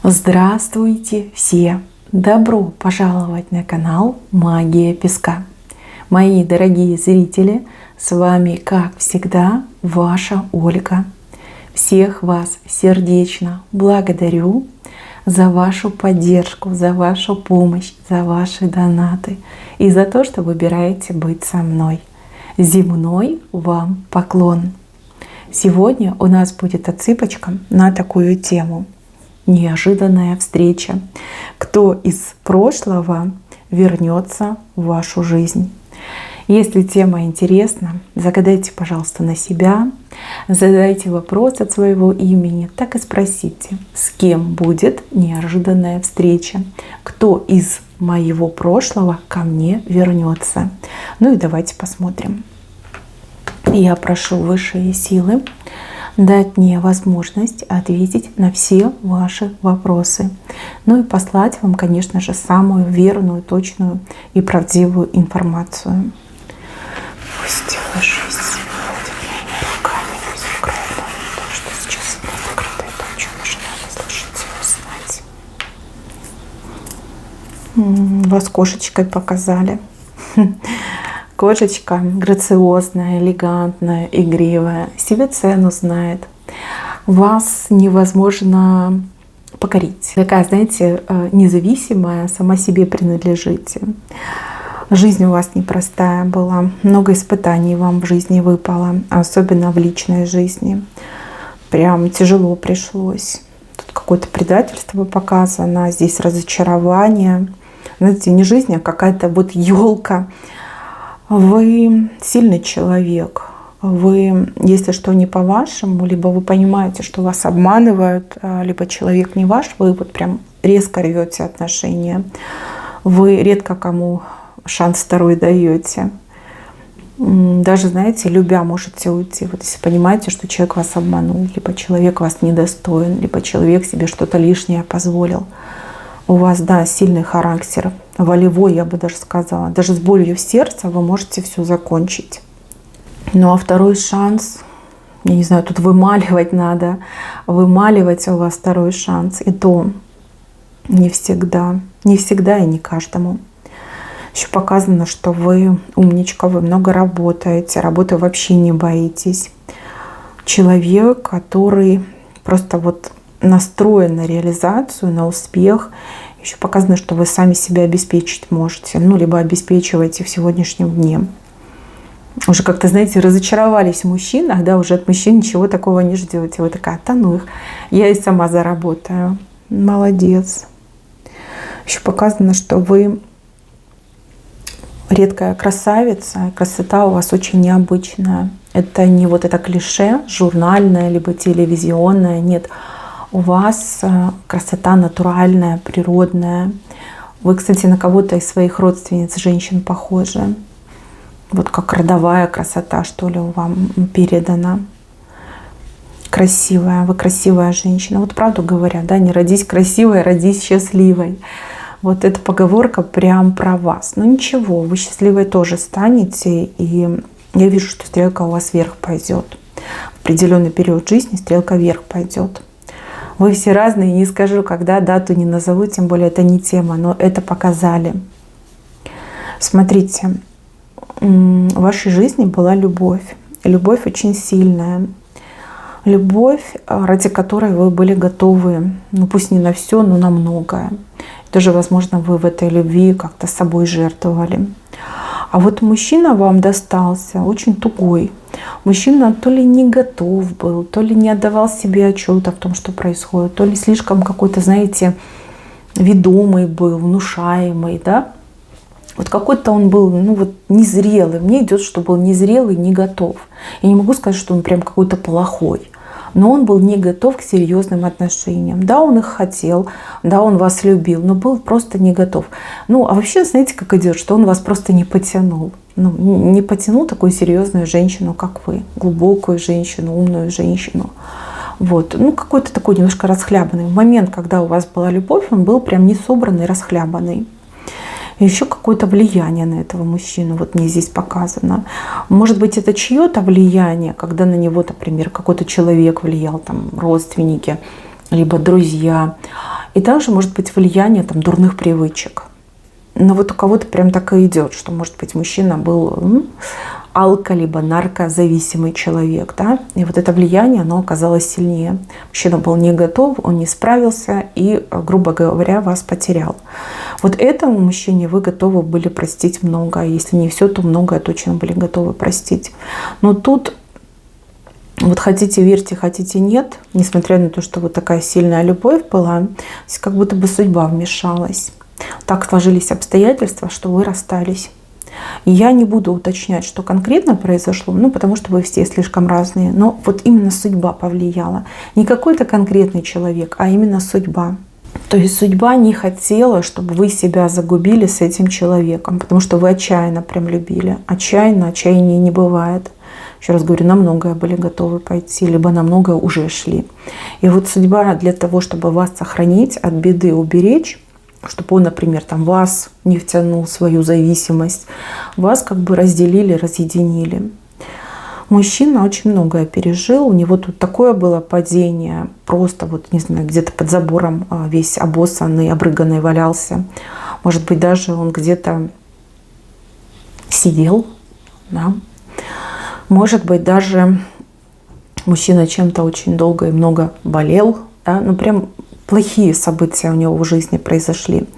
Здравствуйте все! Добро пожаловать на канал Магия Песка. Мои дорогие зрители, с вами, как всегда, ваша Ольга. Всех вас сердечно благодарю за вашу поддержку, за вашу помощь, за ваши донаты и за то, что выбираете быть со мной. Земной вам поклон! Сегодня у нас будет отсыпочка на такую тему. Неожиданная встреча. Кто из прошлого вернется в вашу жизнь? Если тема интересна, загадайте, пожалуйста, на себя, задайте вопрос от своего имени, так и спросите, с кем будет неожиданная встреча, кто из моего прошлого ко мне вернется. Ну и давайте посмотрим. Я прошу высшие силы дать мне возможность ответить на все ваши вопросы. Ну и послать вам, конечно же, самую верную, точную и правдивую информацию. Пусть высшие силы моими руками закроют то, что сейчас закрыто, и то, о чем нужно слышать и узнать. Вас кошечкой показали. Кошечка грациозная, элегантная, игривая, себе цену знает. Вас невозможно покорить. Такая, знаете, независимая, сама себе принадлежите. Жизнь у вас непростая была, много испытаний вам в жизни выпало, особенно в личной жизни. Прям тяжело пришлось. Тут какое-то предательство показано, здесь разочарование. Знаете, не жизнь, а какая-то вот елка. Вы сильный человек. Вы, если что не по-вашему, либо вы понимаете, что вас обманывают, либо человек не ваш, вы вот прям резко рвете отношения. Вы редко кому шанс второй даете. Даже, знаете, любя, можете уйти. Вот если понимаете, что человек вас обманул, либо человек вас недостоин, либо человек себе что-то лишнее позволил. У вас, да, сильный характер, волевой, я бы даже сказала. Даже с болью в сердце вы можете все закончить. Ну а второй шанс, я не знаю, тут вымаливать надо. Вымаливать у вас второй шанс. И то не всегда. Не всегда и не каждому. Еще показано, что вы умничка, вы много работаете. Работы вообще не боитесь. Человек, который просто вот настроен на реализацию, на успех. Еще показано, что вы сами себя обеспечить можете. Ну, либо обеспечиваете в сегодняшнем дне. Уже как-то, знаете, разочаровались в мужчинах, да, уже от мужчин ничего такого не ждете. Вы такая, да ну их, я и сама заработаю. Молодец. Еще показано, что вы редкая красавица. Красота у вас очень необычная. Это не вот это клише журнальное, либо телевизионное. Нет. У вас красота натуральная, природная. Вы, кстати, на кого-то из своих родственниц, женщин похожи. Вот как родовая красота, что ли, вам передана. Красивая. Вы красивая женщина. Вот правду говорят, да, не родись красивой, родись счастливой. Вот эта поговорка прям про вас. Но ничего, вы счастливой тоже станете. И я вижу, что стрелка у вас вверх пойдет. В определенный период жизни стрелка вверх пойдет. Вы все разные, не скажу, когда, дату не назову, тем более это не тема, но это показали. Смотрите, в вашей жизни была любовь. Любовь очень сильная. Любовь, ради которой вы были готовы, ну пусть не на все, но на многое. Даже, возможно, вы в этой любви как-то собой жертвовали. А вот мужчина вам достался очень тугой. Мужчина то ли не готов был, то ли не отдавал себе отчета в том, что происходит, то ли слишком какой-то, знаете, ведомый был, внушаемый, да. Вот какой-то он был, ну вот незрелый. Мне идет, что был незрелый, не готов. Я не могу сказать, что он прям какой-то плохой. Но он был не готов к серьезным отношениям. Да, он их хотел, да, он вас любил, но был просто не готов. Ну, а вообще, знаете, как идет, что он вас просто не потянул. Ну, не потянул такую серьезную женщину, как вы. Глубокую женщину, умную женщину. Вот. Ну, какой-то такой немножко расхлябанный. В момент, когда у вас была любовь, он был прям не собранный, расхлябанный. И еще какое-то влияние на этого мужчину, вот мне здесь показано. Может быть, это чье-то влияние, когда на него, например, какой-то человек влиял, там, родственники, либо друзья. И также может быть влияние там дурных привычек. Но вот у кого-то прям так и идет, что, может быть, мужчина был алко- либо наркозависимый человек, да, и вот это влияние, оно оказалось сильнее. Мужчина был не готов, он не справился и, грубо говоря, вас потерял. Вот этому мужчине вы готовы были простить многое. Если не все, то многое точно были готовы простить. Но тут вот хотите верьте, хотите нет, несмотря на то, что вот такая сильная любовь была, здесь как будто бы судьба вмешалась. Так сложились обстоятельства, что вы расстались. И я не буду уточнять, что конкретно произошло, потому что вы все слишком разные. Но вот именно судьба повлияла. Не какой-то конкретный человек, а именно судьба. То есть судьба не хотела, чтобы вы себя загубили с этим человеком, потому что вы отчаянно прям любили. Отчаяния не бывает. Еще раз говорю, на многое были готовы пойти, либо на многое уже шли. И вот судьба для того, чтобы вас сохранить, от беды уберечь, чтобы он, например, там вас не втянул в свою зависимость, вас как бы разделили, разъединили. Мужчина очень многое пережил, у него тут такое было падение, просто вот, не знаю, где-то под забором весь обоссанный, обрыганный валялся. Может быть, даже он где-то сидел, да. Может быть, даже мужчина чем-то очень долго и много болел, да, прям плохие события у него в жизни произошли.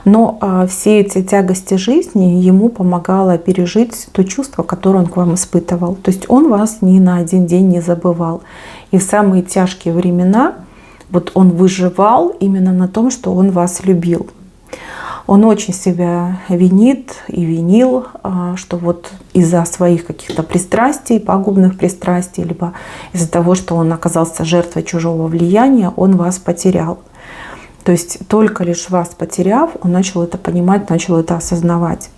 Но все эти тягости жизни ему помогало пережить то чувство, которое он к вам испытывал. То есть он вас ни на один день не забывал. И в самые тяжкие времена вот он выживал именно на том, что он вас любил. Он очень себя винит и винил, что вот из-за своих каких-то пристрастий, пагубных пристрастий, либо из-за того, что он оказался жертвой чужого влияния, он вас потерял. То есть только лишь вас потеряв, он начал это понимать, начал это осознавать.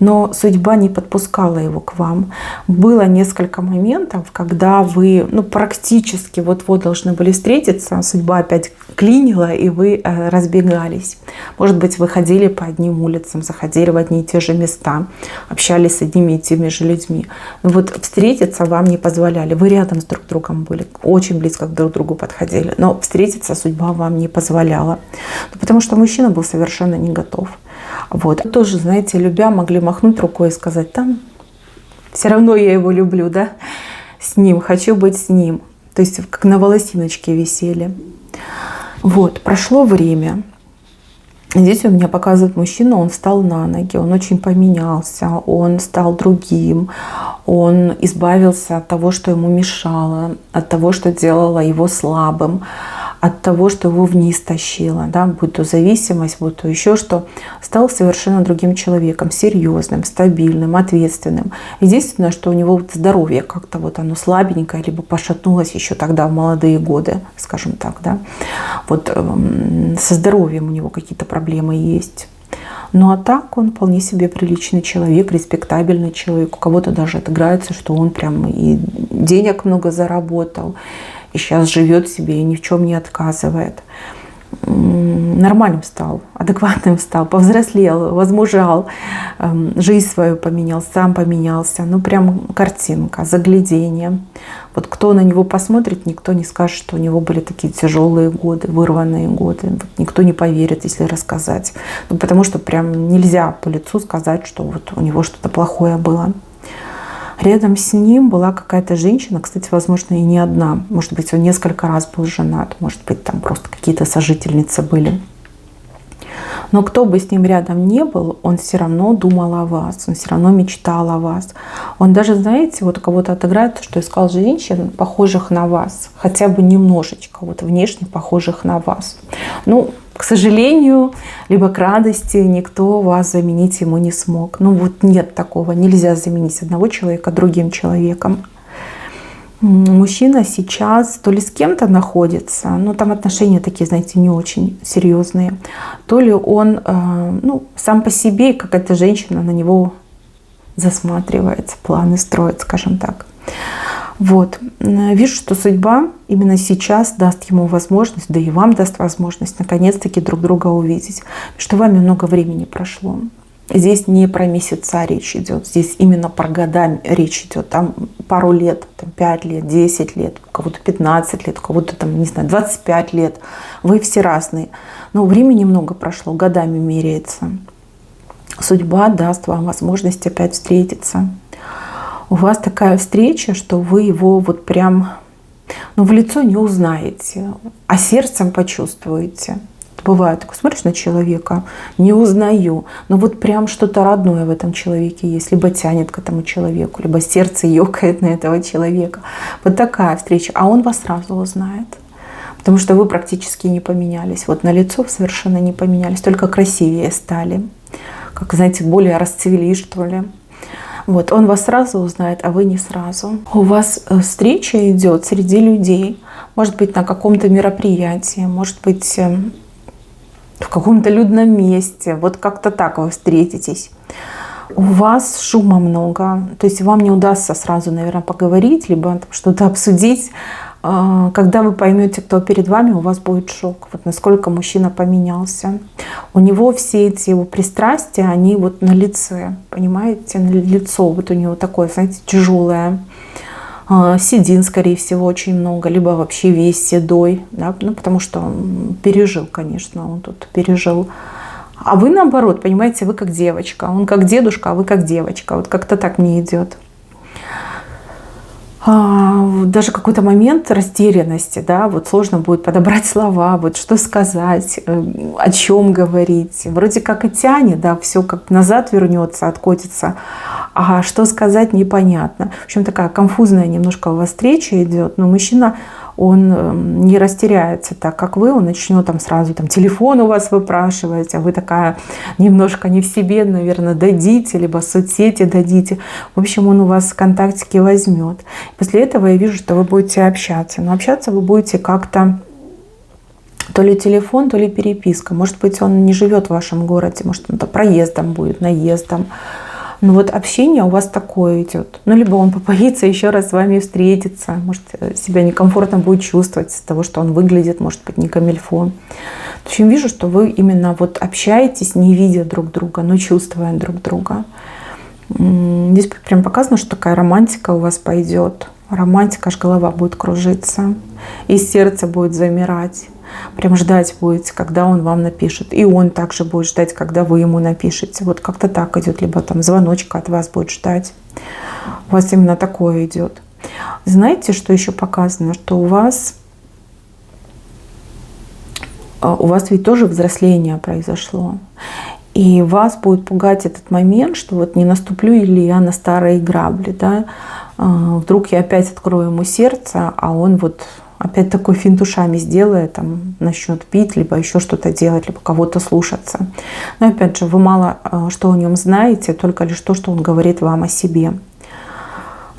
Но судьба не подпускала его к вам. Было несколько моментов, когда вы практически вот-вот должны были встретиться, судьба опять клинила, и вы разбегались. Может быть, вы ходили по одним улицам, заходили в одни и те же места, общались с одними и теми же людьми. Но вот встретиться вам не позволяли. Вы рядом с друг другом были, очень близко друг к другу подходили. Но встретиться судьба вам не позволяла. Потому что мужчина был совершенно не готов. Вот. Тоже, знаете, любя, могли махнуть рукой и сказать, там, все равно я его люблю, да, с ним, хочу быть с ним. То есть как на волосиночке висели. Вот, прошло время. Здесь у меня показывает мужчина, он встал на ноги, он очень поменялся, он стал другим, он избавился от того, что ему мешало, от того, что делало его слабым, от того, что его вниз тащило, да, будь то зависимость, будь то еще что, стал совершенно другим человеком, серьезным, стабильным, ответственным. Единственное, что у него вот здоровье как-то вот оно слабенькое, либо пошатнулось еще тогда в молодые годы, скажем так, да. Вот со здоровьем у него какие-то проблемы есть. Ну а так он вполне себе приличный человек, респектабельный человек. У кого-то даже отыграется, что он прям и денег много заработал, и сейчас живет себе и ни в чем не отказывает. Нормальным стал, адекватным стал, повзрослел, возмужал, жизнь свою поменял, сам поменялся. Прям картинка, заглядение. Вот кто на него посмотрит, никто не скажет, что у него были такие тяжелые годы, вырванные годы. Вот никто не поверит, если рассказать. Потому что прям нельзя по лицу сказать, что вот у него что-то плохое было. Рядом с ним была какая-то женщина, кстати, возможно, и не одна. Может быть, он несколько раз был женат, может быть, там просто какие-то сожительницы были. Но кто бы с ним рядом не был, он все равно думал о вас, он все равно мечтал о вас. Он даже, знаете, вот у кого-то отыграет, что искал женщин, похожих на вас, хотя бы немножечко, вот внешне похожих на вас. К сожалению, либо к радости, никто вас заменить ему не смог. Вот нет такого, нельзя заменить одного человека другим человеком. Мужчина сейчас то ли с кем-то находится, там отношения такие, знаете, не очень серьезные, то ли он сам по себе, какая-то женщина на него засматривается, планы строит, скажем так. Вот. Вижу, что судьба именно сейчас даст ему возможность, да и вам даст возможность наконец-таки друг друга увидеть. Что вами много времени прошло. Здесь не про месяца речь идет, здесь именно про года речь идет. Там пару лет, там 5 лет, 10 лет, у кого-то 15 лет, у кого-то там, не знаю, 25 лет. Вы все разные. Но времени много прошло, годами меряется. Судьба даст вам возможность опять встретиться. У вас такая встреча, что вы его вот прям, ну, в лицо не узнаете, а сердцем почувствуете. Бывает, такое, смотришь на человека, не узнаю, но вот прям что-то родное в этом человеке есть. Либо тянет к этому человеку, либо сердце ёкает на этого человека. Вот такая встреча. А он вас сразу узнает. Потому что вы практически не поменялись. Вот на лицо совершенно не поменялись, только красивее стали. Как, знаете, более расцвели, что ли. Вот, он вас сразу узнает, а вы не сразу. У вас встреча идет среди людей. Может быть, на каком-то мероприятии, может быть, в каком-то людном месте. Вот как-то так вы встретитесь. У вас шума много. То есть вам не удастся сразу, наверное, поговорить, либо что-то обсудить. Когда вы поймете, кто перед вами, у вас будет шок. Вот насколько мужчина поменялся. У него все эти его пристрастия, они вот на лице. Понимаете? На лицо вот у него такое, знаете, тяжелое. Седин, скорее всего, очень много, либо вообще весь седой, да? Ну, потому что он пережил, конечно, он тут пережил. А вы наоборот, понимаете, вы как девочка, он как дедушка, а вы как девочка. Вот как-то так мне идет. Даже какой-то момент растерянности, да, вот сложно будет подобрать слова, вот что сказать, о чем говорить. Вроде как и тянет, да, все как назад вернется, откотится, а что сказать непонятно. В общем, такая конфузная немножко у вас встреча идет, но мужчина, он не растеряется так, как вы, он начнет там сразу там телефон у вас выпрашивать, а вы такая немножко не в себе, наверное, дадите, либо соцсети дадите. В общем, он у вас контактики возьмет. После этого я вижу, что вы будете общаться. Но общаться вы будете как-то то ли телефон, то ли переписка. Может быть, он не живет в вашем городе, может, он проездом будет, наездом. Но вот общение у вас такое идет. Ну, либо он побоится еще раз с вами встретиться, может, себя некомфортно будет чувствовать из-за того, что он выглядит, может быть, не камильфо. В общем, вижу, что вы именно вот общаетесь, не видя друг друга, но чувствуя друг друга. Здесь прям показано, что такая романтика у вас пойдет. Романтика, аж голова будет кружиться, и сердце будет замирать. Прям ждать будете, когда он вам напишет. И он также будет ждать, когда вы ему напишете. Вот как-то так идет. Либо там звоночка от вас будет ждать. У вас именно такое идет. Знаете, что еще показано? Что у вас ведь тоже взросление произошло. И вас будет пугать этот момент, что вот не наступлю ли я на старые грабли. Да? Вдруг я опять открою ему сердце, а он вот опять такой финт ушами сделает, там, начнет пить, либо еще что-то делать, либо кого-то слушаться. Но опять же, вы мало что о нем знаете, только лишь то, что он говорит вам о себе.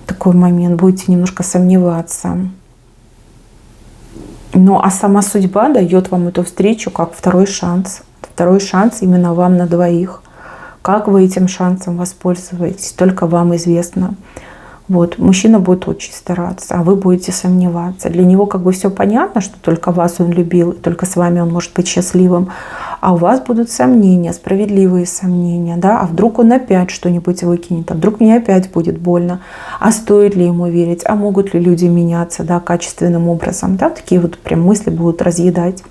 Такой момент, будете немножко сомневаться. Ну, а сама судьба дает вам эту встречу как второй шанс. Второй шанс именно вам на двоих. Как вы этим шансом воспользуетесь, только вам известно. Вот, мужчина будет очень стараться, а вы будете сомневаться. Для него как бы все понятно, что только вас он любил, только с вами он может быть счастливым. А у вас будут сомнения, справедливые сомнения. Да? А вдруг он опять что-нибудь выкинет, а вдруг мне опять будет больно. А стоит ли ему верить, а могут ли люди меняться, да, качественным образом. Да? Такие вот прям мысли будут разъедать.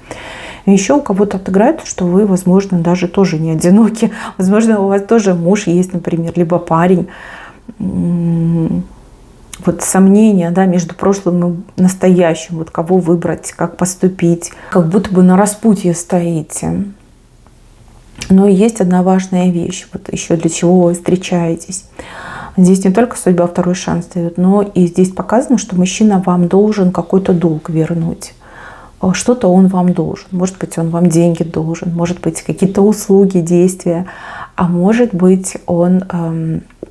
И еще у кого-то отыграет, что вы, возможно, даже тоже не одиноки. Возможно, у вас тоже муж есть, например, либо парень. Вот сомнения, да, между прошлым и настоящим, вот кого выбрать, как поступить, как будто бы на распутье стоите. Но есть одна важная вещь, вот еще для чего вы встречаетесь. Здесь не только судьба второй шанс дает, но и здесь показано, что мужчина вам должен какой-то долг вернуть. Что-то он вам должен. Может быть, он вам деньги должен, может быть, какие-то услуги, действия, а может быть, он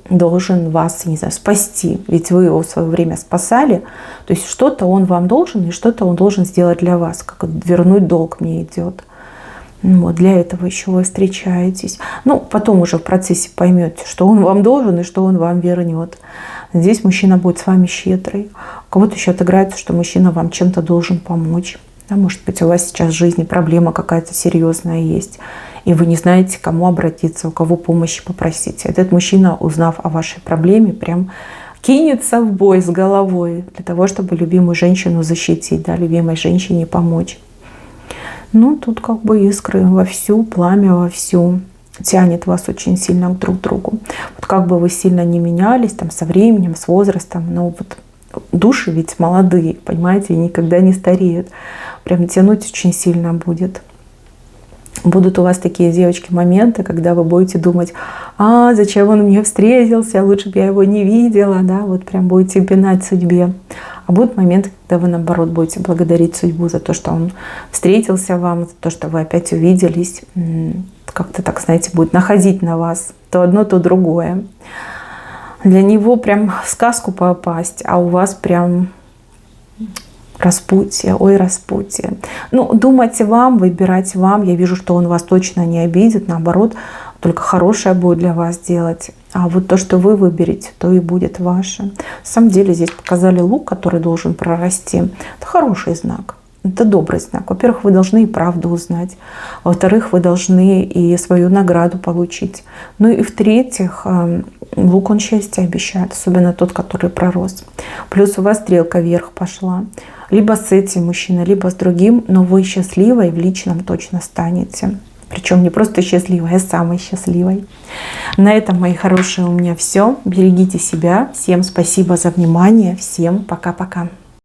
должен вас, не знаю, спасти. Ведь вы его в свое время спасали. То есть что-то он вам должен, и что-то он должен сделать для вас. Как вернуть долг мне идет. Вот для этого еще вы встречаетесь. Ну, потом уже в процессе поймете, что он вам должен и что он вам вернет. Здесь мужчина будет с вами щедрый. У кого-то еще отыграется, что мужчина вам чем-то должен помочь. Да, может быть, у вас сейчас в жизни проблема какая-то серьезная есть, и вы не знаете, к кому обратиться, у кого помощи попросить. Этот мужчина, узнав о вашей проблеме, прям кинется в бой с головой для того, чтобы любимую женщину защитить, да, любимой женщине помочь. Ну, тут как бы искры вовсю, пламя вовсю, тянет вас очень сильно друг к другу. Вот как бы вы сильно не менялись там со временем, с возрастом, но вот души ведь молодые, понимаете, и никогда не стареют. Прям тянуть очень сильно будет. Будут у вас такие, девочки, моменты, когда вы будете думать: а зачем он мне встретился, лучше бы я его не видела, да, вот прям будете пинать судьбе. А будут моменты, когда вы, наоборот, будете благодарить судьбу за то, что он встретился вам, за то, что вы опять увиделись. Как-то так, знаете, будет находить на вас то одно, то другое. Для него прям в сказку попасть, а у вас прям распутье, ой, распутье. Ну, думать вам, выбирать вам. Я вижу, что он вас точно не обидит, наоборот, только хорошее будет для вас делать. А вот то, что вы выберете, то и будет ваше. На самом деле здесь показали лук, который должен прорасти. Это хороший знак. Это добрый знак. Во-первых, вы должны и правду узнать. Во-вторых, вы должны и свою награду получить. Ну и в-третьих, лук, он счастье обещает, особенно тот, который пророс. Плюс у вас стрелка вверх пошла. Либо с этим мужчиной, либо с другим, но вы счастливой в личном точно станете. Причем не просто счастливой, а самой счастливой. На этом, мои хорошие, у меня все. Берегите себя. Всем спасибо за внимание. Всем пока-пока.